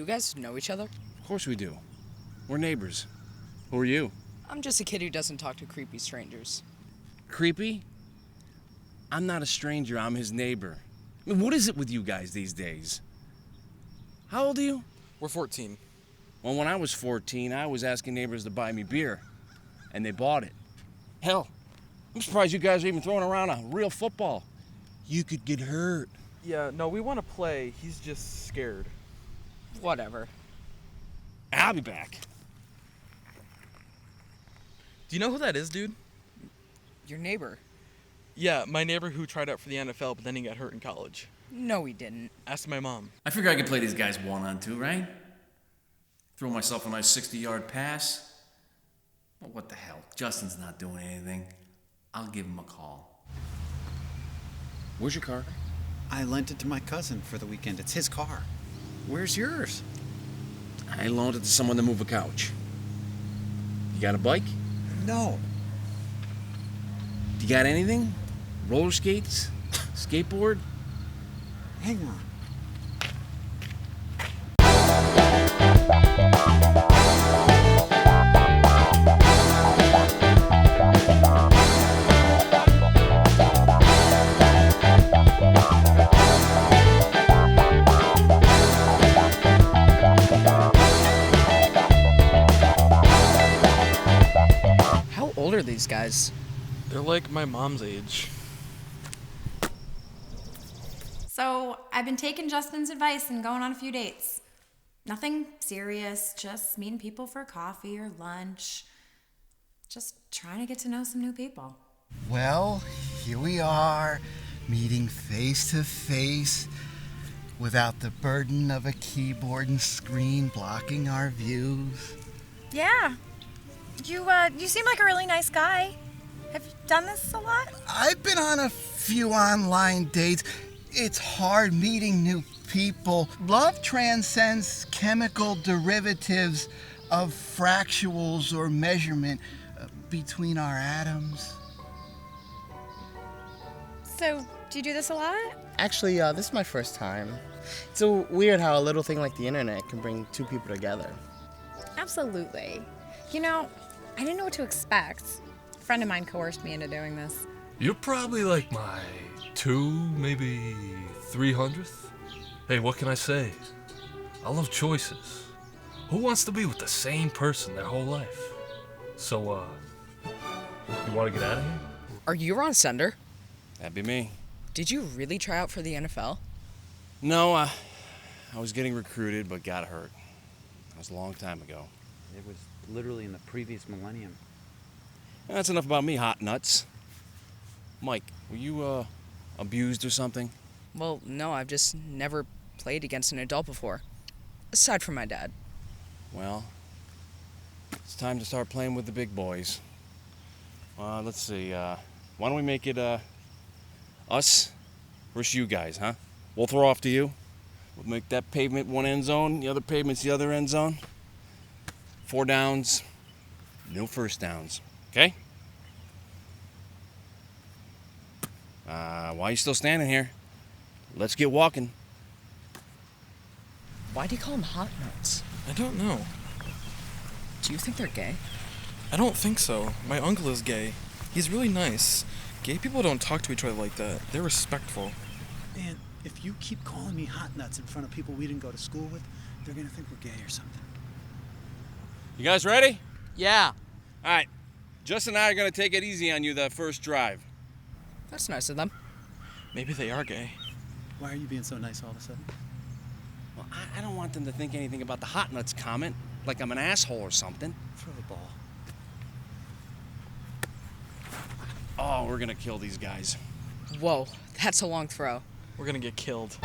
you guys know each other? Of course we do. We're neighbors. Who are you? I'm just a kid who doesn't talk to creepy strangers. Creepy? I'm not a stranger, I'm his neighbor. I mean, what is it with you guys these days? How old are you? We're 14. Well, when I was 14, I was asking neighbors to buy me beer, and they bought it. Hell, I'm surprised you guys are even throwing around a real football. You could get hurt. Yeah, no, we want to play. He's just scared. Whatever. I'll be back. Do you know who that is, dude? Your neighbor. Yeah, my neighbor who tried out for the NFL, but then he got hurt in college. No, he didn't. Ask my mom. I figure I could play these guys 1-on-2, right? Throw myself a nice 60-yard pass. Well, what the hell? Justin's not doing anything. I'll give him a call. Where's your car? I lent it to my cousin for the weekend. It's his car. Where's yours? I loaned it to someone to move a couch. You got a bike? No. You got anything? Roller skates? Skateboard? Hang on. How old are these guys? They're like my mom's age. So I've been taking Justin's advice and going on a few dates. Nothing serious, just meeting people for coffee or lunch. Just trying to get to know some new people. Well, here we are, meeting face to face, without the burden of a keyboard and screen blocking our views. Yeah. You seem like a really nice guy. Have you done this a lot? I've been on a few online dates. It's hard meeting new people. Love transcends chemical derivatives of fractals or measurement between our atoms. So, do you do this a lot? Actually, this is my first time. It's so weird how a little thing like the internet can bring two people together. Absolutely. You know, I didn't know what to expect. A friend of mine coerced me into doing this. You're probably like my 2, maybe 300th. Hey, what can I say? I love choices. Who wants to be with the same person their whole life? So, you want to get out of here? Are you Ron Sender? That'd be me. Did you really try out for the NFL? No, I was getting recruited, but got hurt. That was a long time ago. It was literally in the previous millennium. That's enough about me, hot nuts. Mike, were you, abused or something? Well, no, I've just never played against an adult before. Aside from my dad. Well, it's time to start playing with the big boys. Let's see, why don't we make it, us versus you guys, huh? We'll throw off to you. We'll make that pavement one end zone, the other pavement's the other end zone. 4 downs, no first downs, okay? Why are you still standing here? Let's get walking. Why do you call them hot nuts? I don't know. Do you think they're gay? I don't think so. My uncle is gay. He's really nice. Gay people don't talk to each other like that. They're respectful. Man, if you keep calling me hot nuts in front of people we didn't go to school with, they're gonna think we're gay or something. You guys ready? Yeah. All right. Justin and I are going to take it easy on you that first drive. That's nice of them. Maybe they are gay. Why are you being so nice all of a sudden? Well, I don't want them to think anything about the hot nuts comment, like I'm an asshole or something. Throw the ball. Oh, we're going to kill these guys. Whoa, that's a long throw. We're gonna get killed.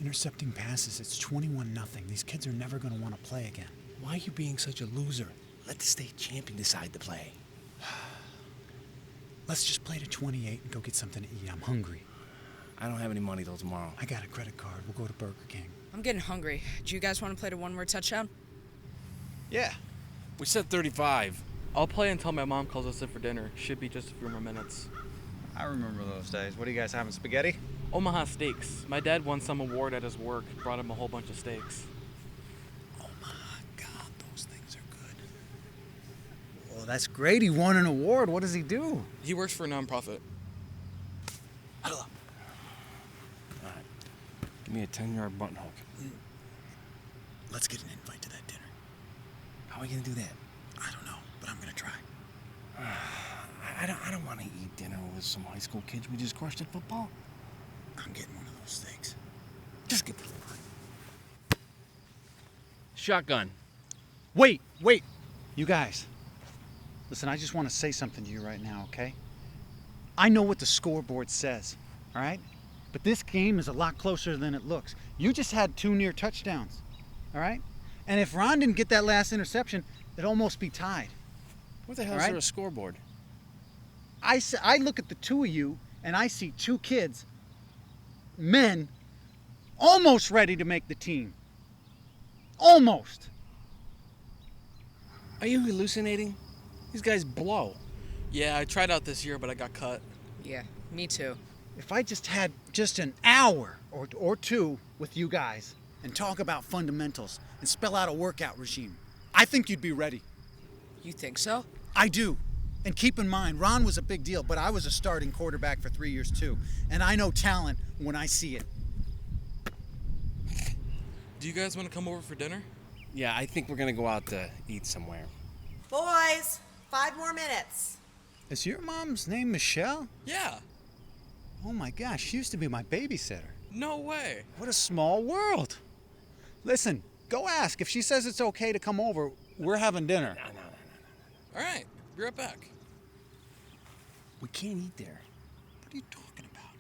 Intercepting passes. It's 21-0. These kids are never going to want to play again. Why are you being such a loser? Let the state champion decide the play. Let's just play to 28 and go get something to eat. I'm hungry. I don't have any money till tomorrow. I got a credit card. We'll go to Burger King. I'm getting hungry. Do you guys want to play to one-word touchdown? Yeah. We said 35. I'll play until my mom calls us in for dinner. Should be just a few more minutes. I remember those days. What are you guys having, spaghetti? Omaha Steaks. My dad won some award at his work. Brought him a whole bunch of steaks. Oh my God, those things are good. Well, that's great. He won an award. What does he do? He works for a nonprofit. Huddle up. All right. Give me a 10-yard button hook. Let's get an invite to that dinner. How are we going to do that? I don't know, but I'm going to try. I don't want to eat dinner with some high school kids we just crushed at football. I'm getting one of those steaks. Just get shotgun. Wait. You guys. Listen, I just want to say something to you right now, okay? I know what the scoreboard says, all right? But this game is a lot closer than it looks. You just had 2 near touchdowns, all right? And if Ron didn't get that last interception, it'd almost be tied. What the hell is there a scoreboard? I look at the two of you, and I see 2 kids, men, almost ready to make the team. Almost. Are you hallucinating? These guys blow. Yeah, I tried out this year, but I got cut. Yeah, me too. If I just had just an hour or 2 with you guys and talk about fundamentals and spell out a workout regime, I think you'd be ready. You think so? I do. And keep in mind, Ron was a big deal, but I was a starting quarterback for 3 years too. And I know talent when I see it. Do you guys want to come over for dinner? Yeah, I think we're going to go out to eat somewhere. Boys, 5 more minutes. Is your mom's name Michele? Yeah. Oh my gosh, she used to be my babysitter. No way. What a small world. Listen, go ask. If she says it's okay to come over, we're having dinner. No. All right, be right back. We can't eat there. What are you talking about?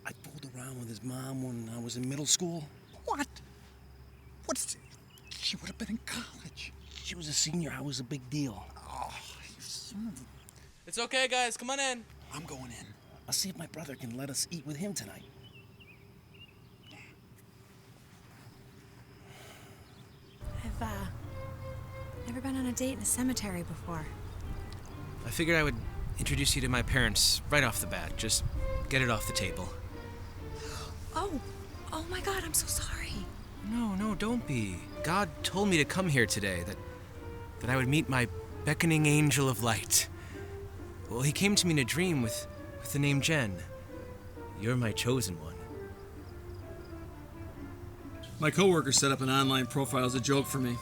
I fooled around with his mom when I was in middle school. What? She would have been in college. She was a senior. I was a big deal. Oh, you son of a... It's okay, guys. Come on in. I'm going in. I'll see if my brother can let us eat with him tonight. I've never been on a date in a cemetery before. I figured I would introduce you to my parents right off the bat. Just get it off the table. Oh my God, I'm so sorry. No, don't be. God told me to come here today, that I would meet my beckoning angel of light. Well, he came to me in a dream with the name Jen. You're my chosen one. My coworker set up an online profile as a joke for me.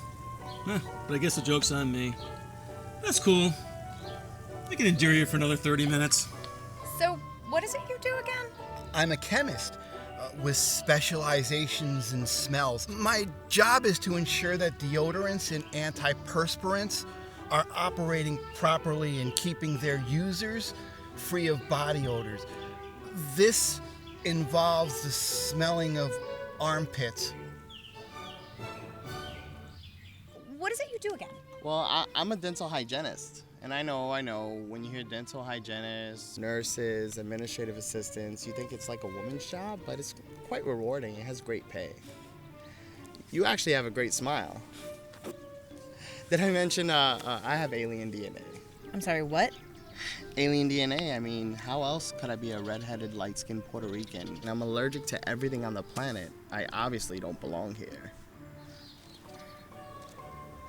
But I guess the joke's on me. That's cool. I can endure you for another 30 minutes. So, what is it you do again? I'm a chemist with specializations in smells. My job is to ensure that deodorants and antiperspirants are operating properly and keeping their users free of body odors. This involves the smelling of armpits. What is it you do again? Well, I'm a dental hygienist. And I know, when you hear dental hygienists, nurses, administrative assistants, you think it's like a woman's job, but it's quite rewarding. It has great pay. You actually have a great smile. Did I mention I have alien DNA? I'm sorry, what? Alien DNA, I mean, how else could I be a redheaded, light-skinned Puerto Rican? And I'm allergic to everything on the planet. I obviously don't belong here.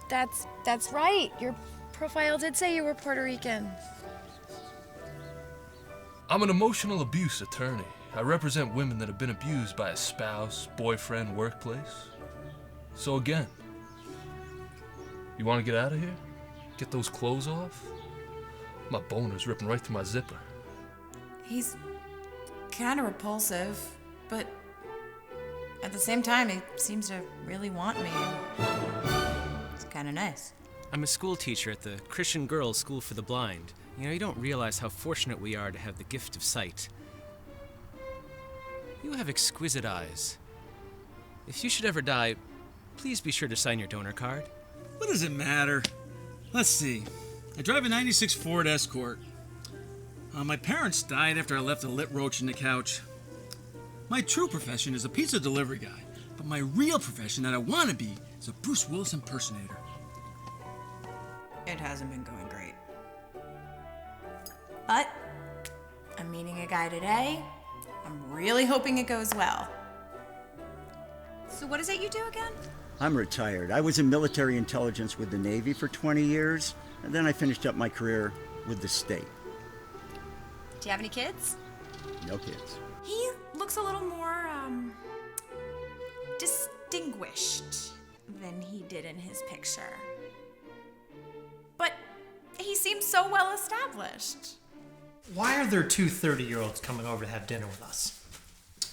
That's right. Your profile did say you were Puerto Rican. I'm an emotional abuse attorney. I represent women that have been abused by a spouse, boyfriend, workplace. So again, you want to get out of here? Get those clothes off? My boner's ripping right through my zipper. He's kind of repulsive, but at the same time, he seems to really want me. It's kind of nice. I'm a school teacher at the Christian Girls' School for the Blind. You don't realize how fortunate we are to have the gift of sight. You have exquisite eyes. If you should ever die, please be sure to sign your donor card. What does it matter? Let's see. I drive a 96 Ford Escort. My parents died after I left a lit roach in the couch. My true profession is a pizza delivery guy, but my real profession that I want to be is a Bruce Willis impersonator. It hasn't been going great. But I'm meeting a guy today. I'm really hoping it goes well. So what is it you do again? I'm retired. I was in military intelligence with the Navy for 20 years, and then I finished up my career with the state. Do you have any kids? No kids. He looks a little more, distinguished than he did in his picture. But he seems so well established. Why are there two 30-year-olds coming over to have dinner with us?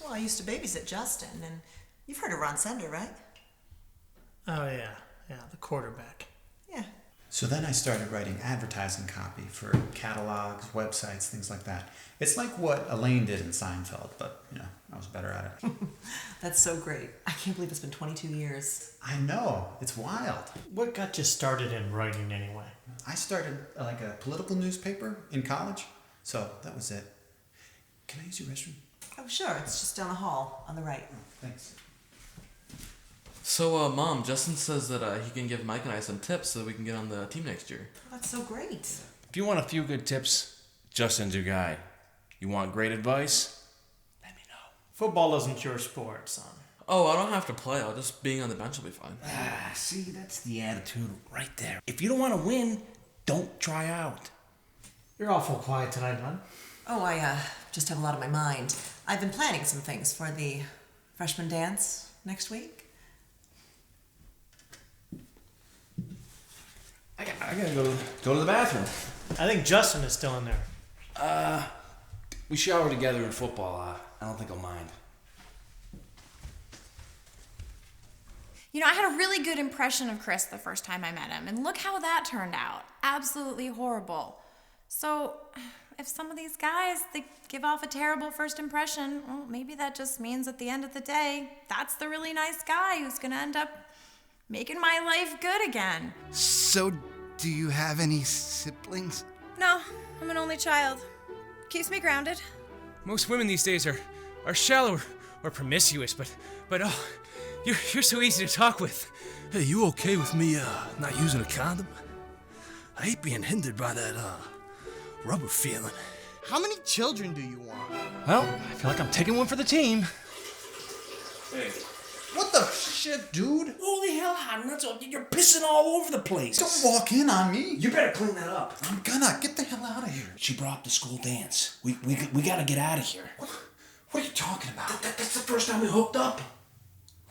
Well, I used to babysit Justin, and you've heard of Ron Sender, right? Oh, yeah, the quarterback. Yeah. So then I started writing advertising copy for catalogs, websites, things like that. It's like what Elaine did in Seinfeld, but, I was better at it. That's so great. I can't believe it's been 22 years. I know. It's wild. What got you started in writing anyway? I started like a political newspaper in college, so that was it. Can I use your restroom? Oh, sure. It's just down the hall on the right. Oh, thanks. So, Mom, Justin says that he can give Mike and I some tips so that we can get on the team next year. Oh, that's so great. If you want a few good tips, Justin's your guy. You want great advice? Let me know. Football isn't your sport, son. Oh, I don't have to play. Just being on the bench will be fine. See, that's the attitude right there. If you don't want to win, don't try out. You're awful quiet tonight, hon. Oh, I just have a lot on my mind. I've been planning some things for the freshman dance next week. I gotta go to the bathroom. I think Justin is still in there. We shower together in football. I don't think I'll mind. I had a really good impression of Chris the first time I met him, and look how that turned out. Absolutely horrible. So, if some of these guys, they give off a terrible first impression, well, maybe that just means at the end of the day, that's the really nice guy who's gonna end up making my life good again. So, do you have any siblings? No, I'm an only child. Keeps me grounded. Most women these days are shallow or promiscuous, but oh, you're so easy to talk with. Hey, you okay with me not using a condom? I hate being hindered by that rubber feeling. How many children do you want? Well, I feel like I'm taking one for the team. Hey. What the shit, dude? Holy hell, Hot Nuts, you're pissing all over the place. Don't walk in on me. You better clean that up. I'm gonna. Get the hell out of here. She brought up the school dance. We gotta get out of here. What are you talking about? That's the first time we hooked up.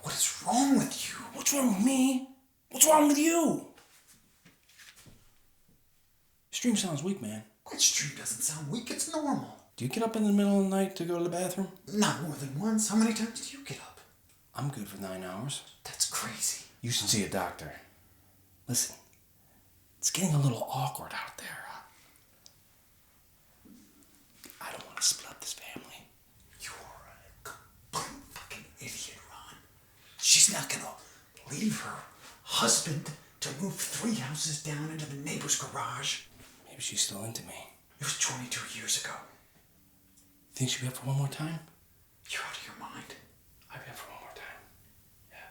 What is wrong with you? What's wrong with me? What's wrong with you? Stream sounds weak, man. That stream doesn't sound weak. It's normal. Do you get up in the middle of the night to go to the bathroom? Not more than once. How many times do you get up? I'm good for 9 hours. That's crazy. You should see a doctor. Listen, it's getting a little awkward out there. I don't want to split up this family. You're a complete fucking idiot, Ron. She's not gonna leave her husband to move 3 houses down into the neighbor's garage. Maybe she's still into me. It was 22 years ago. Think she'll be up for one more time? You're out of your mind. I'll be up for one more time. Yeah.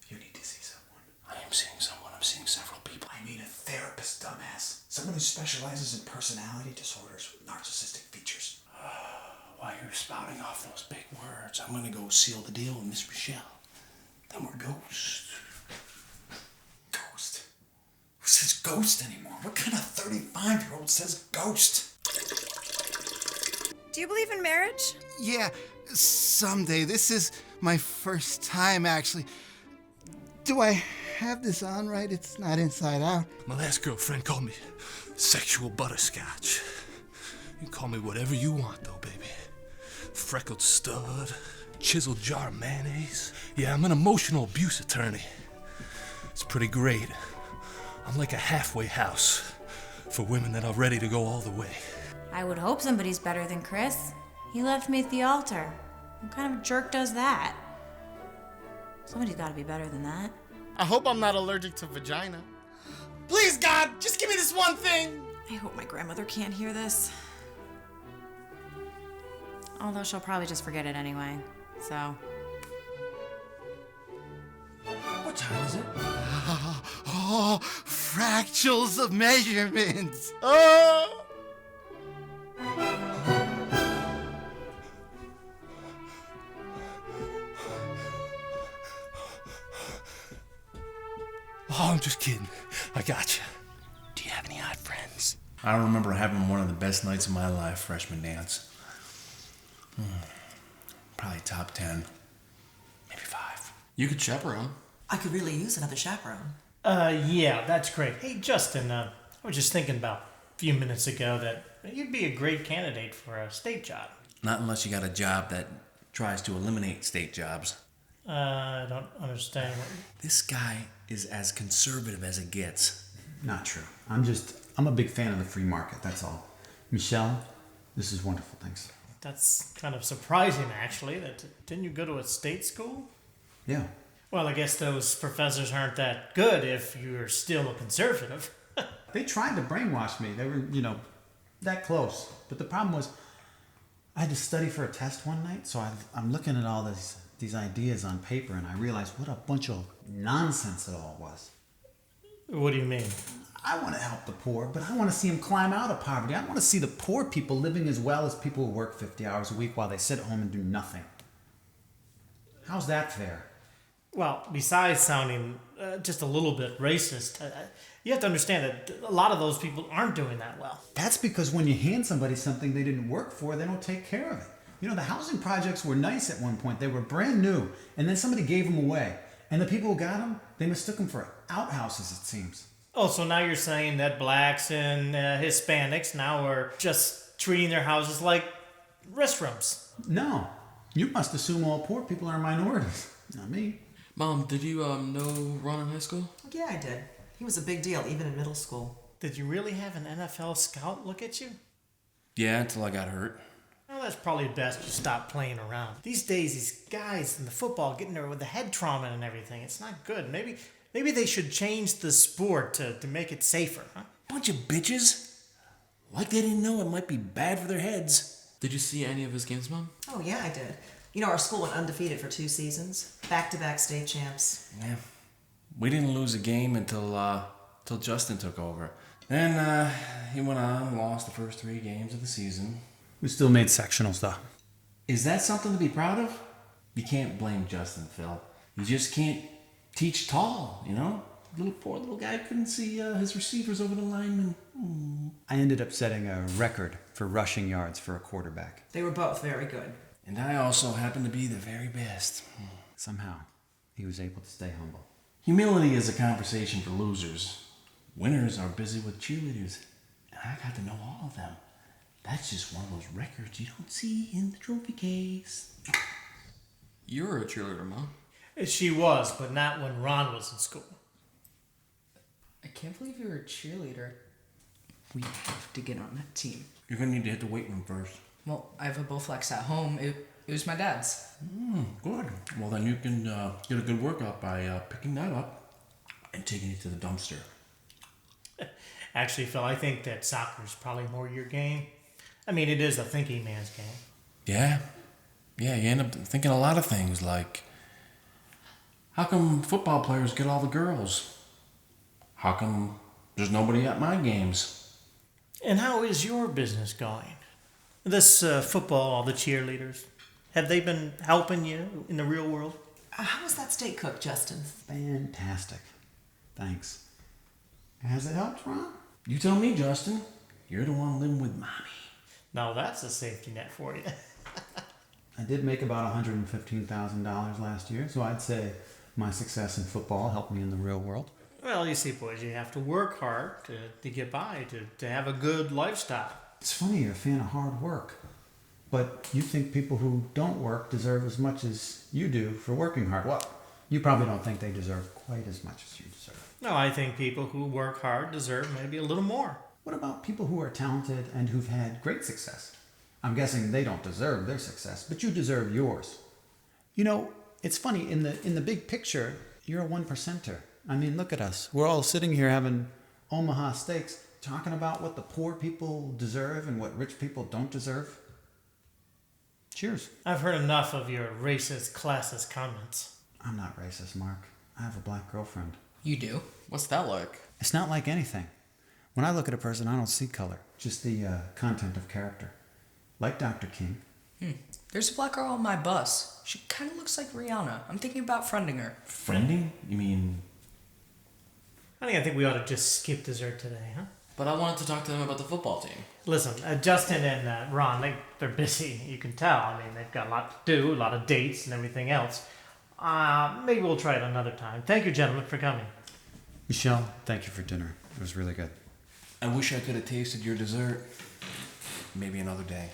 You need to see someone. I am seeing someone. I'm seeing several people. I mean a therapist, dumbass. Someone who specializes in personality disorders with narcissistic features. While you're spouting off those big words, I'm gonna go seal the deal with Miss Michele. Then we're ghosts. Ghost? Who says ghost anymore? What kind of 35-year-old says ghost? Do you believe in marriage? Yeah, someday. This is my first time, actually. Do I have this on right? It's not inside out. My last girlfriend called me sexual butterscotch. You can call me whatever you want, though, baby. Freckled stud, chiseled jar of mayonnaise. Yeah, I'm an emotional abuse attorney. It's pretty great. I'm like a halfway house for women that are ready to go all the way. I would hope somebody's better than Chris. He left me at the altar. What kind of jerk does that? Somebody's gotta be better than that. I hope I'm not allergic to vagina. Please, God, just give me this one thing. I hope my grandmother can't hear this. Although she'll probably just forget it anyway, so. What time is it? Oh, fractals of measurements. Oh! Oh, I'm just kidding. I got you. Do you have any odd friends? I remember having one of the best nights of my life, freshman dance. Probably top 10. Maybe 5. You could chaperone. I could really use another chaperone. Yeah, that's great. Hey, Justin, I was just thinking about a few minutes ago that you'd be a great candidate for a state job. Not unless you got a job that tries to eliminate state jobs. I don't understand. This guy is as conservative as it gets. Not true. I'm a big fan of the free market, that's all. Michele, this is wonderful, thanks. That's kind of surprising, actually. Didn't you go to a state school? Yeah. Well, I guess those professors aren't that good if you're still a conservative. They tried to brainwash me. They were, that close. But the problem was, I had to study for a test one night, so I'm looking at all these ideas on paper, and I realized what a bunch of nonsense it all was. What do you mean? I want to help the poor, but I want to see them climb out of poverty. I want to see the poor people living as well as people who work 50 hours a week while they sit at home and do nothing. How's that fair? Well, besides sounding just a little bit racist, you have to understand that a lot of those people aren't doing that well. That's because when you hand somebody something they didn't work for, they don't take care of it. The housing projects were nice at one point. They were brand new, and then somebody gave them away. And the people who got them, they mistook them for outhouses, it seems. Oh, so now you're saying that blacks and Hispanics now are just treating their houses like restrooms? No. You must assume all poor people are minorities. Not me. Mom, did you know Ron in high school? Yeah, I did. He was a big deal, even in middle school. Did you really have an NFL scout look at you? Yeah, until I got hurt. Well, that's probably best you stop playing around. These days, these guys in the football getting there with the head trauma and everything, it's not good. Maybe they should change the sport to make it safer, huh? Bunch of bitches. Like they didn't know it might be bad for their heads. Did you see any of his games, Mom? Oh, yeah, I did. Our school went undefeated for 2 seasons. Back-to-back state champs. Yeah. We didn't lose a game until Justin took over. Then he went on and lost the first 3 games of the season. We still made sectionals, though. Is that something to be proud of? You can't blame Justin, Phil. You just can't teach tall, Poor little guy couldn't see his receivers over the lineman. I ended up setting a record for rushing yards for a quarterback. They were both very good. And I also happen to be the very best. Somehow, he was able to stay humble. Humility is a conversation for losers. Winners are busy with cheerleaders. And I got to know all of them. That's just one of those records you don't see in the trophy case. You're a cheerleader, Mom. She was, but not when Ron was in school. I can't believe you're a cheerleader. We have to get on that team. You're going to need to hit the weight room first. Well, I have a Bowflex at home. It was my dad's. Good. Well, then you can get a good workout by picking that up and taking it to the dumpster. Actually, Phil, I think that soccer is probably more your game. I mean, it is a thinking man's game. Yeah. Yeah, you end up thinking a lot of things like, how come football players get all the girls? How come there's nobody at my games? And how is your business going? This football, the cheerleaders, have they been helping you in the real world? How was that steak cooked, Justin? Fantastic. Thanks. Has it helped, Ron? You tell me, Justin. You're the one living with Mommy. Now that's a safety net for you. I did make about $115,000 last year, so I'd say my success in football helped me in the real world. Well, you see, boys, you have to work hard to get by, to have a good lifestyle. It's funny you're a fan of hard work, but you think people who don't work deserve as much as you do for working hard. Well, you probably don't think they deserve quite as much as you deserve. No, I think people who work hard deserve maybe a little more. What about people who are talented and who've had great success? I'm guessing they don't deserve their success, but you deserve yours. It's funny, in the big picture, you're a 1%er. I mean, look at us. We're all sitting here having Omaha Steaks talking about what the poor people deserve and what rich people don't deserve. Cheers. I've heard enough of your racist, classist comments. I'm not racist, Mark. I have a black girlfriend. You do? What's that like? It's not like anything. When I look at a person, I don't see color, just the content of character. Like Dr. King. There's a black girl on my bus. She kind of looks like Rihanna. I'm thinking about friending her. Friending? You mean... I think we ought to just skip dessert today, huh? But I wanted to talk to them about the football team. Listen, Justin and Ron, they're busy, you can tell. I mean, they've got a lot to do, a lot of dates and everything else. Maybe we'll try it another time. Thank you, gentlemen, for coming. Michele, thank you for dinner. It was really good. I wish I could have tasted your dessert. Maybe another day.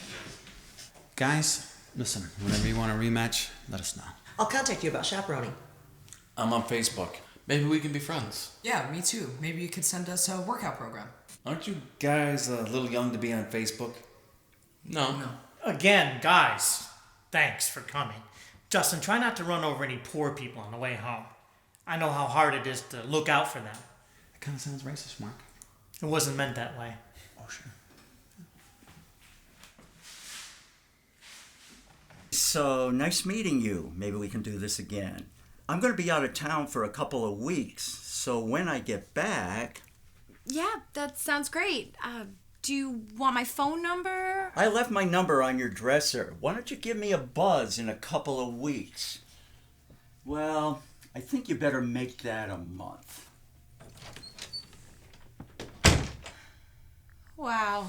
Guys, listen, whenever you want a rematch, let us know. I'll contact you about chaperoning. I'm on Facebook. Maybe we can be friends. Yeah, me too. Maybe you could send us a workout program. Aren't you guys a little young to be on Facebook? No. Again, guys, thanks for coming. Justin, try not to run over any poor people on the way home. I know how hard it is to look out for them. That kind of sounds racist, Mark. It wasn't meant that way. Oh, sure. So, nice meeting you. Maybe we can do this again. I'm going to be out of town for a couple of weeks, so when I get back... Yeah, that sounds great. Do you want my phone number? I left my number on your dresser. Why don't you give me a buzz in a couple of weeks? Well, I think you better make that a month. Wow.